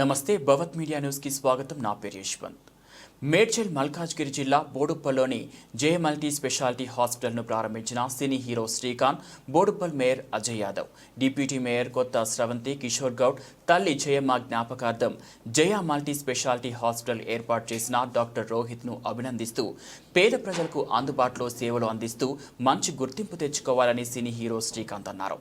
నమస్తే భవత్ media news కి స్వాగతం. నా పేరు యశ్వంత్. మేడ్చల్ మల్కాజ్గిరి జిల్లా బోడుప్పల్లోని జే మల్టీ స్పెషాలిటీ హాస్పిటల్ను ప్రారంభించిన cine hero Srikanth, Boduppal mayor Ajay Yadav, deputy mayor కొత్త స్రవంతి కిషోర్ గౌడ్ తల్లి జయమ్మ జ్ఞాపకార్థం జయ మల్టీ స్పెషాలిటీ హాస్పిటల్ ఏర్పాటు చేసిన డాక్టర్ రోహిత్ను అభినందిస్తూ పేద ప్రజలకు అందుబాటులో సేవలు అందిస్తూ మంచి గుర్తింపు తెచ్చుకోవాలని సినీ హీరో శ్రీకాంత్ అన్నారు.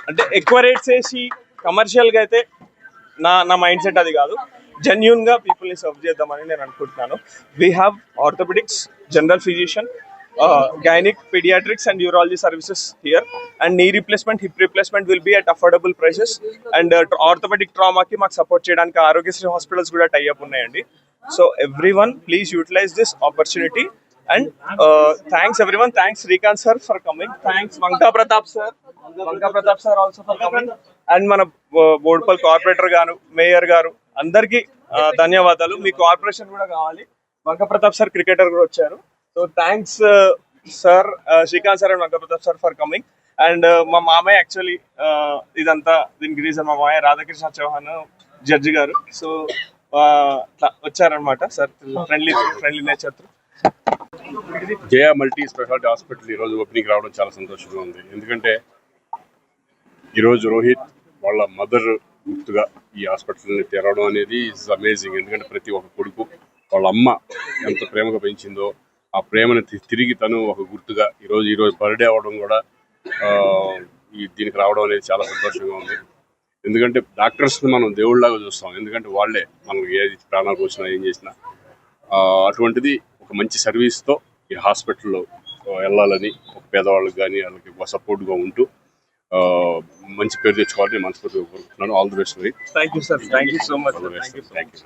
అంటే ఎక్కువ రేట్స్ వేసి కమర్షియల్గా అయితే నా మైండ్ సెట్ అది కాదు. జెన్యూన్గా పీపుల్ని సర్వ్ చేద్దామని నేను అనుకుంటున్నాను. We have orthopaedics, general physician, gynaec, paediatrics and urology services here. And knee replacement, hip replacement will be at affordable prices. And orthopaedic ట్రామాకి మాకు సపోర్ట్ చేయడానికి ఆరోగ్యశ్రీ హాస్పిటల్స్ కూడా టైఅప్ ఉన్నాయండి. So everyone please utilise this opportunity. And thanks everyone. Thanks Srikanth sir for coming. Thanks Vanka Pratap sir also for coming. And మన Boduppal corporator గారు, mayor గారు అందరికీ ధన్యవాదాలు. మీ కోఆపరేషన్ కూడా కావాలి. వంక ప్రతాప్ సార్ క్రికెటర్ కూడా వచ్చారు. So thanks sir, Srikanth sir and Vanka Prathap sir for coming. And మా మామయ్య యాక్చువల్లీ ఇదంతా దీనికి రీజన్ మా మామయ్య రాధాకృష్ణ చౌహాన్ జడ్జి గారు. సో వచ్చారనమాట sir, friendly nature. Jaya multi speciality hospital ఈరోజు ఓపెనింగ్ రావడం చాలా సంతోషంగా ఉంది. ఎందుకంటే ఈరోజు రోహిత్ వాళ్ళ మదర్ గుర్తుగా ఈ హాస్పిటల్ని తెరవడం అనేది ఇస్ అమేజింగ్. ఎందుకంటే ప్రతి ఒక్క కొడుకు వాళ్ళ అమ్మ ఎంత ప్రేమగా పెంచిందో ఆ ప్రేమను తిరిగి తను ఒక గుర్తుగా ఈరోజు బర్త్డే అవ్వడం కూడా దీనికి రావడం అనేది చాలా సంతోషంగా ఉంది. ఎందుకంటే డాక్టర్స్ని మనం దేవుళ్ళలాగా చూస్తాం. ఎందుకంటే వాళ్ళే మనకు ఏది ప్రాణాలకు వచ్చినా ఏం చేసినా అటువంటిది ఒక మంచి సర్వీస్తో ఈ హాస్పిటల్లో వెళ్ళాలని ఒక పేదవాళ్ళకి కానీ వాళ్ళకి సపోర్ట్గా ఉంటూ మంచి పేరు తెచ్చుకోవాలని మనస్ఫూర్తిగా కోరుకుంటున్నాను. All the best. Thank you sir. Thank you so much. Thank you.